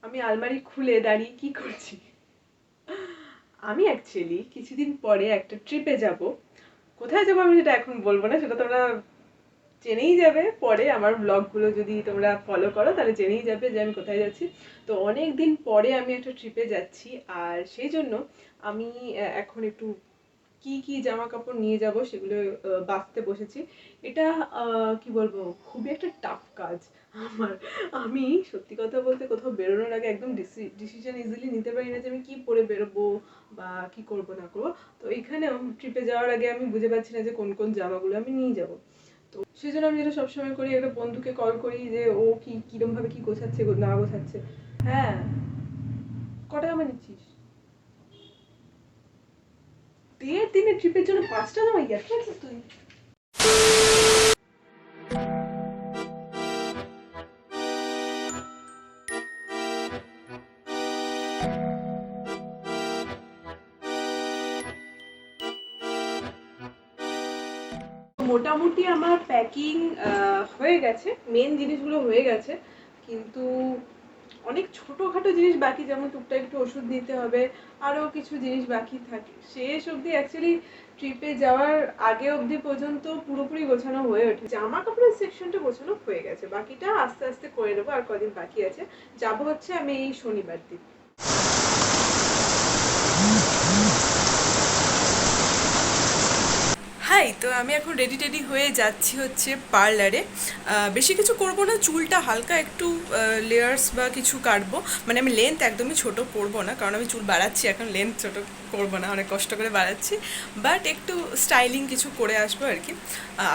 আমি আলমারি খুলে দাঁড়িয়ে কি করছি? আমি অ্যাকচুয়ালি কিছুদিন পরে একটা ট্রিপে যাব। কোথায় যাবো আমি সেটা এখন বলবো না, সেটা তোমরা জেনেই যাবে পরে। আমার ব্লগগুলো যদি তোমরা ফলো করো তাহলে জেনেই যাবে যে আমি কোথায় যাচ্ছি। তো অনেক দিন পরে আমি একটা ট্রিপে যাচ্ছি, আর সেই জন্য আমি এখন একটু কি কি জামা কাপড় নিয়ে যাব সেগুলো বাছতে বসেছি। এটা কি বলবো, খুবই একটা টাফ কাজ আমার। আমি সত্যি কথা বলতে কোথাও বেরোনোর আগে একদম ডিসিশন ইজিলি নিতে পারি না যে আমি কি পরে বেরোবো বা কি করবো না করবো। তো এখানেও ট্রিপে যাওয়ার আগে আমি বুঝে পাচ্ছি না যে কোন কোন জামাগুলো আমি নিয়ে যাব। তো সেই জন্য আমি যেটা সবসময় করি, একটা বন্ধুকে কল করি যে ও কি কিরম ভাবে কি গোছাচ্ছে না গোছাচ্ছে। হ্যাঁ, কটা জামা নিচ্ছিস? 1.5 দিনের ট্রিপের জন্য 5টা জামা ইয়ার্কি মারছিস তুই? মোটামুটি আমার প্যাকিং হয়ে গেছে, মেন জিনিসগুলো হয়ে গেছে, কিন্তু অনেক ছোটোখাটো জিনিস বাকি, যেমন টুকটাক একটু ওষুধ নিতে হবে, আরও কিছু জিনিস বাকি থাকে। শেষ অবধি অ্যাকচুয়ালি ট্রিপে যাওয়ার আগে অবধি পর্যন্ত পুরোপুরি গোছানো হয়ে ওঠে। জামা কাপড়ের সেকশনটা গোছানো হয়ে গেছে, বাকিটা আস্তে আস্তে করে নেবো। আর কদিন বাকি আছে, যাবো হচ্ছে আমি এই শনিবার দিন। হাই, তো আমি এখন রেডি টেডি হয়ে যাচ্ছি হচ্ছে পার্লারে। বেশি কিছু করব না, চুলটা হালকা একটু লেয়ার্স বা কিছু কাটবো। মানে আমি লেন্থ একদমই ছোট করবো না, কারণ আমি চুল বাড়াচ্ছি এখন, লেন্থ ছোট করবো না, অনেক কষ্ট করে বাড়াচ্ছি। বাট একটু স্টাইলিং কিছু করে আসবো আর কি।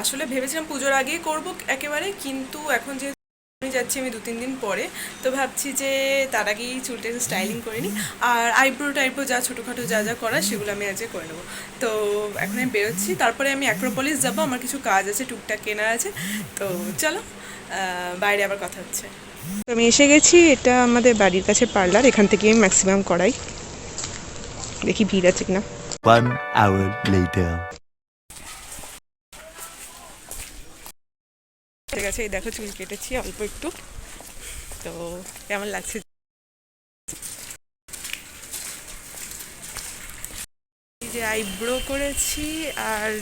আসলে ভেবেছিলাম পুজোর আগেই করব একেবারে, কিন্তু এখন যে আমি যাচ্ছি আমি 2-3 দিন পরে, তো ভাবছি যে তার আগেই চুলটা একটু স্টাইলিং করে নিই। আর আইব্রো টাইব্রো যা ছোটোখাটো যা যা করার সেগুলো আমি আজকে করে নেবো। তো এখন আমি বেরোচ্ছি, তারপরে আমি অ্যাক্রোপলিস যাবো, আমার কিছু কাজ আছে, টুকটাক কেনা আছে। তো চলো, বাইরে আবার কথা হচ্ছে। আমি এসে গেছি, এটা আমাদের বাড়ির কাছে পার্লার, এখান থেকে আমি ম্যাক্সিমাম করাই। দেখি ভিড় আছে কিনা। 1 hour later. ঠিক আছে, এই দেখো চুল কেটেছি অল্প একটু। তো কেমন লাগছে? যে আইব্রো করেছি, আর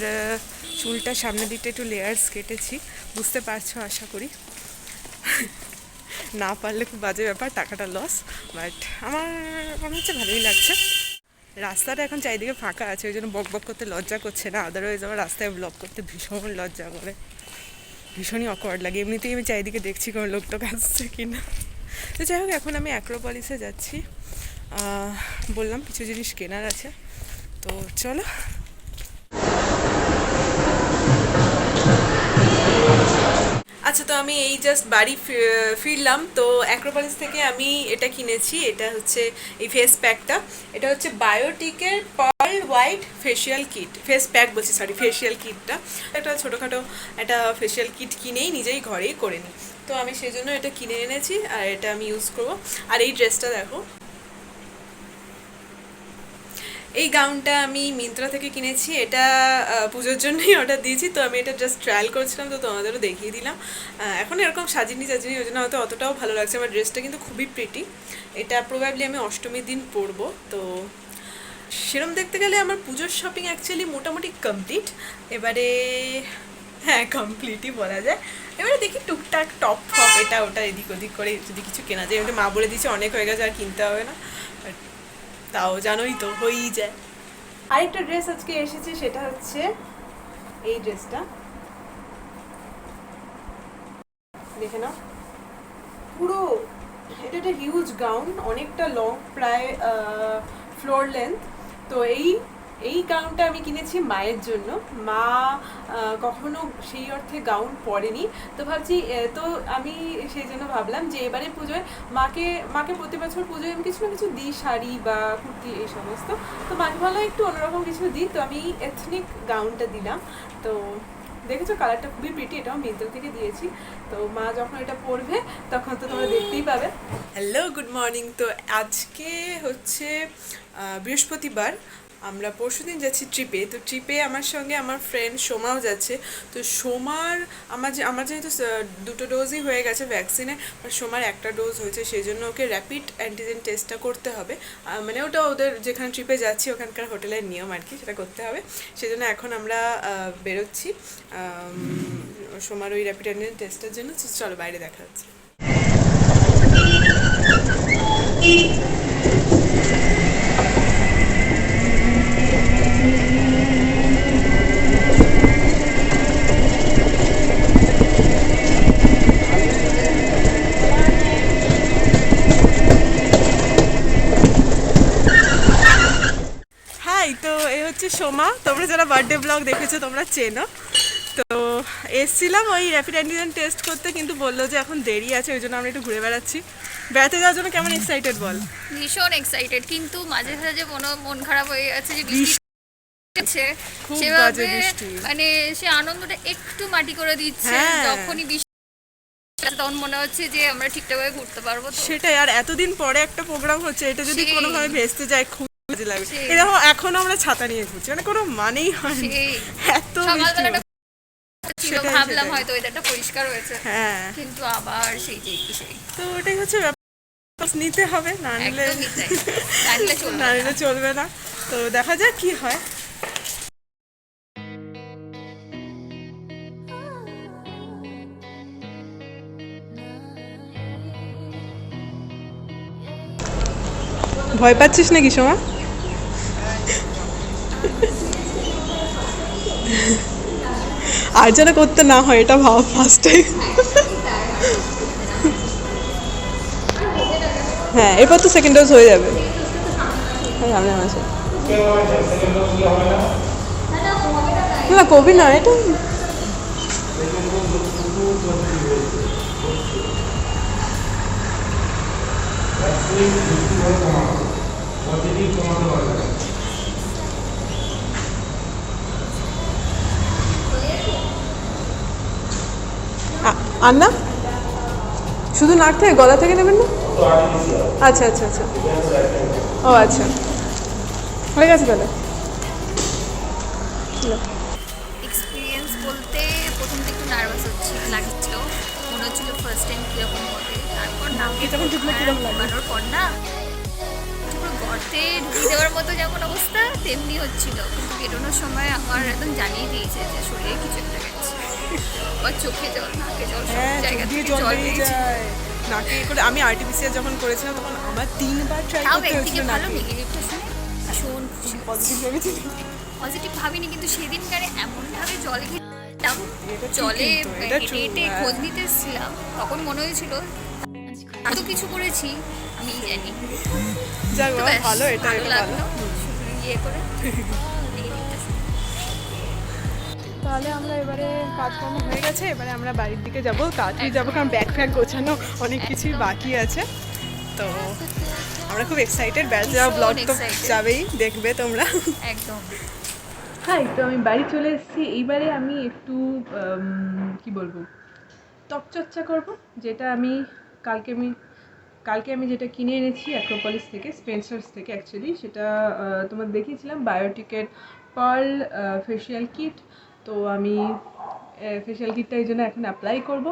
চুলটা সামনের দিকটা একটু লেয়ার্স কেটেছি, বুঝতে পারছো আশা করি। না পারলে খুব বাজে ব্যাপার, টাকাটা লস। বাট আমার মনে হচ্ছে ভালোই লাগছে। রাস্তাটা এখন চারিদিকে ফাঁকা আছে, ওই জন্য বক বক করতে লজ্জা করছে না। আদারওয়াইজ আমার রাস্তায় ব্লগ করতে ভীষণ লজ্জা করে, ভীষণই অকওয়ার্ড লাগে। এমনিতেই আমি চারিদিকে দেখছি কোনো লোক টোক আসছে কিনা। তো যাই হোক, এখন আমি অ্যাক্রোপলিসে যাচ্ছি। বললাম কিছু জিনিস কেনার আছে, তো চলো। আচ্ছা, তো আমি এই জাস্ট বাড়ি ফিরলাম। তো অ্যাক্রোপলিস থেকে আমি এটা কিনেছি, এটা হচ্ছে এই ফেস প্যাকটা। এটা হচ্ছে বায়োটিকের pearl white facial kit, face pack বলছি, সরি, ফেসিয়াল কিটটা। একটা ছোটোখাটো একটা ফেসিয়াল কিট কিনেই নিজেই ঘরেই করে নিই। তো আমি সেই জন্য এটা কিনে এনেছি, আর এটা আমি ইউজ করবো। আর এই ড্রেসটা দেখো, এই গাউনটা আমি মিন্ত্রা থেকে কিনেছি, এটা পুজোর জন্যই অর্ডার দিয়েছি। তো আমি এটা জাস্ট ট্রায়াল করছিলাম, তো তোমাদেরও দেখিয়ে দিলাম। এখন এরকম সাজিনি ওই জন্য হয়তো অতটাও ভালো লাগছে। আমার ড্রেসটা কিন্তু খুবই প্রিটি, এটা প্রবাবলি আমি অষ্টমীর দিন পরবো। তো সেরম দেখতে গেলে আমার পুজোর শপিং অ্যাকচুয়ালি মোটামুটি কমপ্লিট। এবারে হ্যাঁ, কমপ্লিটই বলা যায়। এবারে দেখি টুকটাক টপ ফপ এটা ওটা এদিক ওদিক করে যদি কিছু কেনা যায়। এমনি মা বলে দিয়েছে অনেক হয়ে গেছে, আর কিনতে হবে না। তাও জানোই তো, হয়েই যায়। আরেকটা ড্রেস আজকে এসেছে, সেটা হচ্ছে এই ড্রেসটা, দেখে নাও। পুরো এটা একটা হিউজ গাউন, অনেকটা লং, প্রায় ফ্লোর লেন্থ। তো এই এই গাউনটা আমি কিনেছি মায়ের জন্য। মা কখনো সেই অর্থে গাউন পরেনি, তো ভাবছি তো আমি সেই জন্য ভাবলাম যে এবারে পুজোয় মাকে মাকে প্রতি বছর পুজোয় আমি কিছু না কিছু দিই, শাড়ি বা কুর্তি এই সমস্ত। তো মাকে ভালো একটু অন্যরকম কিছু দিই, তো আমি এথনিক গাউনটা দিলাম। তো দেখেছো কালারটা খুবই প্রিটি, এটাও মিন্ত্রা থেকে দিয়েছি। তো মা যখন এটা পরবে তখন তো তোমরা দেখতেই পাবে। Hello, good morning. তো আজকে হচ্ছে বৃহস্পতিবার। আমরা পরশুদিন যাচ্ছি ট্রিপে। তো ট্রিপে আমার সঙ্গে আমার ফ্রেন্ড সোমাও যাচ্ছে। তো সোমার আমার যেহেতু দুটো ডোজই হয়ে গেছে ভ্যাকসিনে, আর সোমার একটা ডোজ হয়েছে, সেই জন্য ওকে র্যাপিড অ্যান্টিজেন টেস্টটা করতে হবে। মানে ওটা ওদের যেখানে ট্রিপে যাচ্ছি ওখানকার হোটেলের নিয়ম আর কি, সেটা করতে হবে। সেই জন্য এখন আমরা বেরোচ্ছি সোমার ওই র্যাপিড অ্যান্টিজেন টেস্টের জন্য। চলো বাইরে দেখা হচ্ছে। হাই, তো এই হচ্ছে সোমা। তোমরা যারা বার্থডে ব্লগ দেখেছো তোমরা চেনো। তো এসছিলাম ওই র্যাপিড অ্যান্টিজেন টেস্ট করতে, কিন্তু বললো যে এখন দেরি আছে, ওই জন্য আমরা একটু ঘুরে বেড়াচ্ছি। বেড়াতে যাওয়ার জন্য কেমন এক্সাইটেড বল? ভীষণ এক্সাইটেড, কিন্তু মাঝে সাঝে মন খারাপ হয়ে যাচ্ছে যে বৃষ্টি হচ্ছে, খুব বাজে সেভাবে বৃষ্টি। মানে সে আনন্দটা একটু মাটি করে দিচ্ছে। হ্যাঁ। যখনই বৃষ্টি তখন মনে হচ্ছে যে আমরা ঠিকঠাকভাবে ঘুরতে পারবো তো। সেটাই, আর এতদিন পরে একটা প্রোগ্রাম হচ্ছে, এটা যদি সেই। কোনোভাবে ভেস্তে যায় খুব বাজে লাগবে। সেই। এরকম এখন আমরা ছাতা নিয়ে ঘুরছি, মানে কোনো মানেই হয় না। সেই এত বৃষ্টি সকালবেলাটা ছিল, সেটাই, ভাবলাম সেটাই। হয়তো ওয়েদারটা পরিষ্কার হয়েছে, হ্যাঁ, কিন্তু আবার সেই যে কি সেই তো ওটাই হচ্ছে ব্যাপার, নিতে হবে, না নিলে একদমই তাই। না নিলে চলবে না না। নিলে চলবে না। তো দেখা যাক কি হয়। ভয় পাচ্ছিস নাকি সোমা? আর যেন করতে না হয় এটা ভাব ফার্স্ট টাইম। হ্যাঁ, এরপর তো সেকেন্ড ডোজ হয়ে যাবে। হ্যাঁ, সামনের মাসে। না, কবি না এটা। আর না, শুধু নাক থেকে, গলা থেকে নেবেন না? আচ্ছা আচ্ছা আচ্ছা, ও আচ্ছা, হয়ে গেছে তাহলে। এক্সপিরিয়েন্স বলতে প্রথমটা একটু নার্ভাস লাগছিল, মনে হচ্ছিল ফার্স্ট টাইম কীরকম হবে। তারপর নামকে যখন ঢুকলো কিরকম লাগলো? ঘুমানোর পর না পুরো গর্তে ঢুকিয়ে দেওয়ার মতো যেমন অবস্থা তেমনি হচ্ছিল, কিন্তু বেরোনোর সময় আমার একদম জানিয়ে দিয়েছে যে শরীরে কিছু একটা গেছে। আবার চোখে জল, নাকে জল, সব হ্যাঁ, জায়গা চোখ দিয়ে থেকে জল জল বেরিয়ে বেরিয়েছে। যায় নাকে করে। আমি আরটিপিসিআর যখন করেছিলাম তখন আমার 3বার ট্রাই তাও করতে একদিকে হয়েছিল ভালো, নাকে। নেগেটিভটা শুনে ভীষণ খুশি। পজিটিভ ভেবেছি। পজিটিভ ভাবিনি, কিন্তু সেদিনকারে এমনভাবে জল খেতাম, এটা ঠিক জলে কিন্তু, এটা হেঁটে true, হেঁটে হ্যাঁ। খোঁজ নিতে এসেছিলাম, তখন মনে হয়েছিল এত কিছু করেছি আমি জানি। যাক তো বাবা, ব্যাস, ভালো, এটা ভালো এটা ভালো। লাগলো শুধু ইয়ে করে নেগেটিভটা শুনে। তাহলে আমরা এবারে কাজকর্ম হয়ে গেছে, এবারে আমরা বাড়ির দিকে যাবো, তাড়াতাড়ি যাবো, কারণ ব্যাগ ফ্যাগ গোছানো অনেক কিছুই বাকি আছে। তো আমরা খুব এক্সাইটেড, বেড়াতে যাওয়া ভীষণ ব্লগ তো excited। যাবেই, দেখবে তোমরা। একদম। হাই, তো আমি বাড়ি চলে এসেছি। এইবারে আমি একটু কি বলবো, ত্বক চর্চা করব, যেটা আমি কালকে আমি যেটা কিনে এনেছি অ্যাক্রোপলিস থেকে, স্পেন্সার্স থেকে অ্যাকচুয়ালি, সেটা তোমার দেখিয়েছিলাম, বায়োটিকের পার্ল ফেশিয়াল কিট। তো আমি ফেশিয়াল কিটটা এই জন্য এখন অ্যাপ্লাই করব।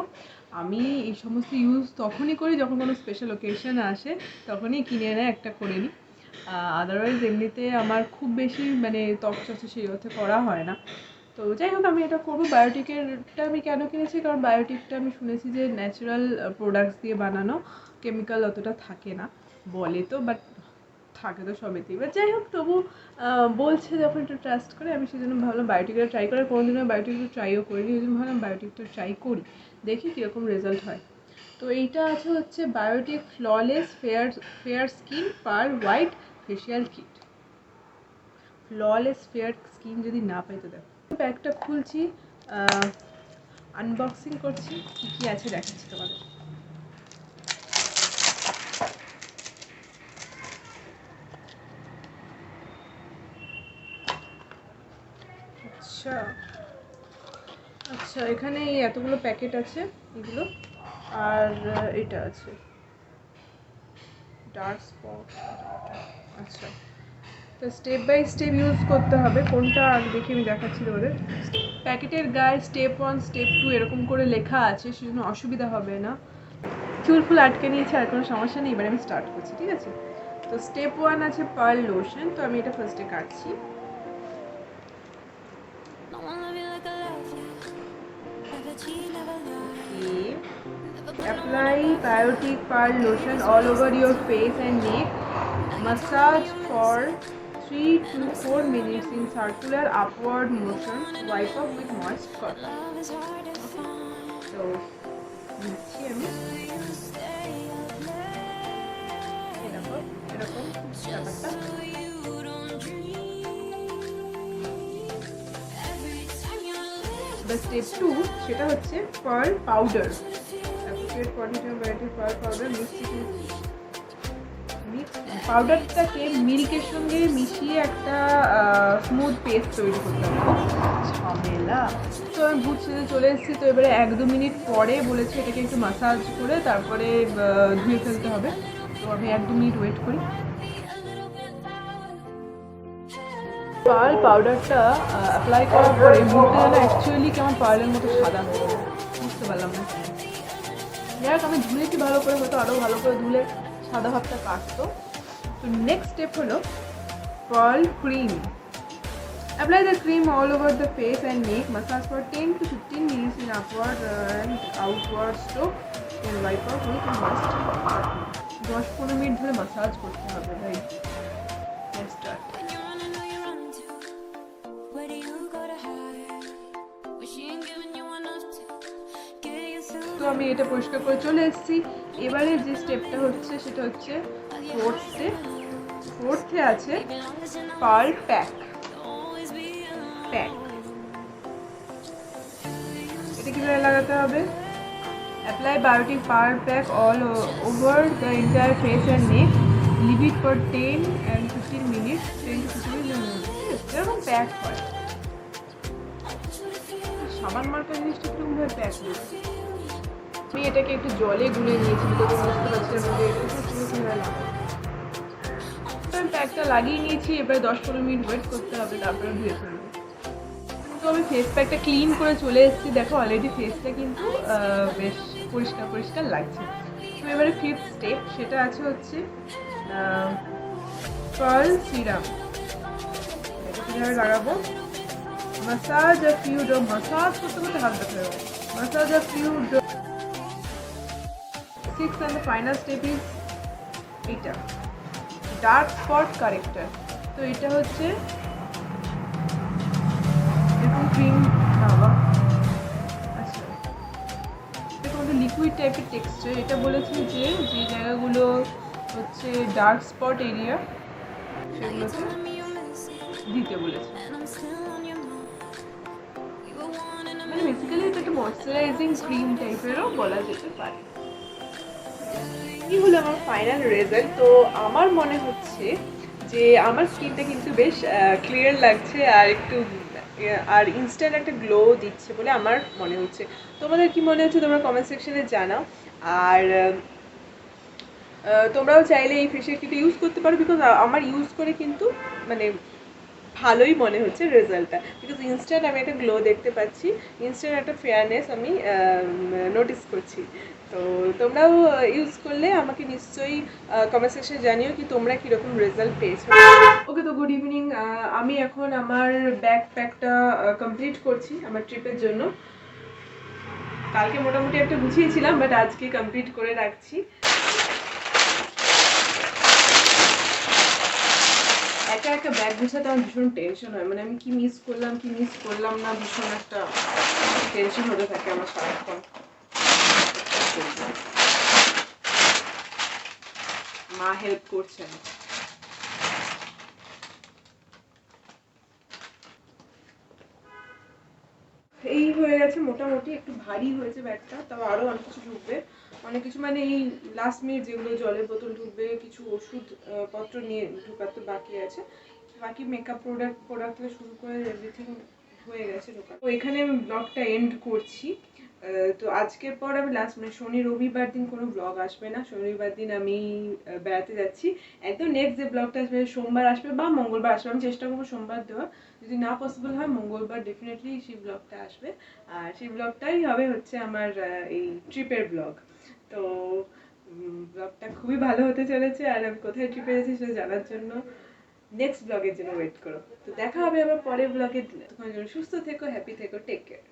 আমি এই সমস্ত ইউজ তখনই করি যখন কোনো স্পেশাল ওকেশন আসে, তখনই কিনে এনে একটা করে নিই। আদারওয়াইজ এমনিতে আমার খুব বেশি মানে ত্বক চর্চা সেই অর্থে করা হয় না। তো যাই হোক, আমি এটা করবো। বায়োটিকেরটা আমি কেন কিনেছি, কারণ বায়োটিকটা আমি শুনেছি যে ন্যাচারাল প্রোডাক্টস দিয়ে বানানো, কেমিক্যাল অতটা থাকে না বলে তো, বাট থাকে তো সবেতেই। বাট যাই হোক, তবু বলছে যখন একটু ট্রাস্ট করে, আমি সেই জন্য ভাবলাম বায়োটিকটা ট্রাই করে। কোনোদিনও বায়োটিকটা ট্রাইও করিনি, ওই জন্য ভাবলাম বায়োটিকটা ট্রাই করি, দেখি কীরকম রেজাল্ট হয়। তো এইটা আছে হচ্ছে Biotique flawless fair skin pearl white facial kit. Flawless fair skin যদি না পাই তো দেখো, ব্যাগটা খুলছি, আনবক্সিং করছি, কী কী আছে দেখাচ্ছি তোমাদের। আচ্ছা আচ্ছা, এখানে এই এতগুলো প্যাকেট আছে, এগুলো, আর এটা আছে ডার্ক স্পট। আচ্ছা, তো স্টেপ বাই স্টেপ ইউজ করতে হবে, কোনটা আগে দেখে আমি দেখাচ্ছি তোমাদের। প্যাকেটের গায়ে স্টেপ 1 স্টেপ 2 এরকম করে লেখা আছে, সেজন্য অসুবিধা হবে না। চুল ফুল আটকে নিয়েছে, আর কোনো সমস্যা নেই। এবার আমি স্টার্ট করছি, ঠিক আছে? তো স্টেপ 1 আছে পার্ল লোশন, তো আমি এটা ফার্স্টে কাটছি। Apply biotic pearl lotion all over your face and neck. Massage for 3 to 4 minutes in circular upward motion. Wipe off with moist cotton. So, নিচ্ছি আমি এরকম এরকম ব্যাপারটা। স্টেপ 2 সেটা হচ্ছে পার্ল পাউডার। পাউডারটাকে মিল্কের সঙ্গে মিশিয়ে একটা স্মুথ পেস্ট তৈরি করতে হবে। ঝামেলা। তো আমি বুট সেজে চলে এসেছি। তো এবারে 1-2 মিনিট পরে বলেছে এটাকে একটু মাসাজ করে তারপরে ধুয়ে ফেলতে হবে। তো আমি 1-2 মিনিট ওয়েট করি। পার্ল পাউডারটা অ্যাপ্লাই করার পরে মুখটা যেন অ্যাকচুয়ালি কেমন পার্লের মতো সাদা হয়ে যায়, বুঝতে পারলাম না। যাক, আমি ধুয়েছি ভালো করে, হয়তো আরও ভালো করে ধুলে সাদা ভাবটা কাটতো। তো নেক্সট স্টেপ হলো pearl cream. Apply the cream all over the face and neck. Massage for 10 to 15 minutes in upward and outward stroke. Then wipe off with a moist cotton. 10-15 minute ধরে মাসাজ করতে হবে ভাই। Let's start. তো আমি এটা পরিষ্কার করে চলে এসেছি। এবারে যে স্টেপটা হচ্ছে সেটা হচ্ছে ফোর্থ স্টেপ। ফোর্থে আছে পার্ল প্যাক। এটা কিভাবে লাগাতে হবে? Apply Biotique pearl pack all over the entire face and neck. Leave it for 10 and 15 minutes। 10 to 15 minutes এরকম প্যাক হয়। সাবান মার্কা জিনিসটা কিরকমভাবে প্যাক হয়েছে। আমি এটাকে একটু জলে গুলে নিয়েছি, বিকজ বুঝতে পারছি আমি প্যাকটা লাগিয়ে নিয়েছি। এবার 10-15 মিনিট ওয়েট করতে হবে, তারপরে ধুয়ে ফেলবো। তো আমি ফেস প্যাকটা ক্লিন করে চলে এসেছি। দেখো অলরেডি ফেসটা কিন্তু বেশ পরিষ্কার পরিষ্কার লাগছে। তো এবারে ফিফথ স্টেপ সেটা আছে হচ্ছে পার্ল সিরাম। এটা কীভাবে লাগাবো? Massage a few drop. Massage করতে করতে হাত ব্যথা হবে। Massage a few drop. Sixth and the final step is এটা ডার্ক স্পট কারেক্টার। তো এটা হচ্ছে এরকম ক্রিম। আচ্ছা, এটা কোনো লিকুইড টাইপের টেক্সচার। এটা বলেছে যে যে জায়গাগুলো হচ্ছে ডার্ক স্পট এরিয়া সেগুলোতে দিতে বলেছে। মানে বেসিক্যালি এটা একটা ময়শ্চারাইজিং ক্রিম টাইপেরও বলা যেতে পারে। এই হলো আমার ফাইনাল রেজাল্ট। তো আমার মনে হচ্ছে যে আমার স্কিনটা কিন্তু বেশ ক্লিয়ার লাগছে আর ইনস্ট্যান্ট একটা গ্লো দিচ্ছে বলে আমার মনে হচ্ছে। তোমাদের কি মনে হচ্ছে তোমরা কমেন্ট সেকশনে জানাও। আর তোমরাও চাইলে এই ফেসিয়াল কিটটা ইউজ করতে পারো, বিকজ আমার ইউজ করে কিন্তু মানে ভালোই মনে হচ্ছে রেজাল্টটা, বিকজ ইনস্ট্যান্ট আমি একটা গ্লো দেখতে পাচ্ছি, ইনস্ট্যান্ট একটা ফেয়ারনেস আমি নোটিস করছি। তো তোমরাও ইউজ করলে আমাকে নিশ্চয়ই কমেন্ট সেকশনে জানিও কি তোমরা কীরকম রেজাল্ট পেয়েছো। ওকে, তো গুড ইভিনিং। আমি এখন আমার ব্যাকপ্যাকটা কমপ্লিট করছি আমার ট্রিপের জন্য। কালকে মোটামুটি একটা গুছিয়েছিলাম, বাট আজকে কমপ্লিট করে রাখছি। একা একা ব্যাগ গুছাতে আমার ভীষণ টেনশন হয়, মানে আমি কি মিস করলাম না, ভীষণ একটা টেনশন হতে থাকে আমার সারাক্ষণ। মা হেল্প করছেন। এই হয়ে গেছে মোটামুটি, একটু ভারী হয়েছে ব্যাগটা, তাও আরও অনেক কিছু ঢুকবে, অনেক কিছু মানে এই লাস্ট মিনিট যেগুলো জলের বোতল ঢুকবে, কিছু ওষুধ পত্র নিয়ে ঢুকাতে বাকি আছে, বাকি মেকআপ প্রোডাক্ট থেকে শুরু করে এভরিথিং হয়ে গেছে ঢোকা। তো এখানে আমি ব্লগটা এন্ড করছি। তো আজকের পর আমি লাস্ট মানে শনি রবিবার দিন কোনো ব্লগ আসবে না। শনিবার দিন আমি বেড়াতে যাচ্ছি। একদম নেক্সট যে ব্লগটা আসবে সোমবার আসবে বা মঙ্গলবার আসবে। আমি চেষ্টা করবো সোমবার দেওয়ার, যদি না পসিবল হয় মঙ্গলবার ডেফিনেটলি সেই ব্লগটা আসবে। আর সেই ব্লগটাই হবে হচ্ছে আমার এই ট্রিপের ব্লগ। তো ব্লগটা খুবই ভালো হতে চলেছে। আর আমি কোথায় ট্রিপে যাচ্ছি সেটা জানার জন্য নেক্সট ব্লগের জন্য ওয়েট করো। তো দেখা হবে আবার পরের ব্লগে। তখন সুস্থ থেকো, হ্যাপি থেকো, টেক কেয়ার।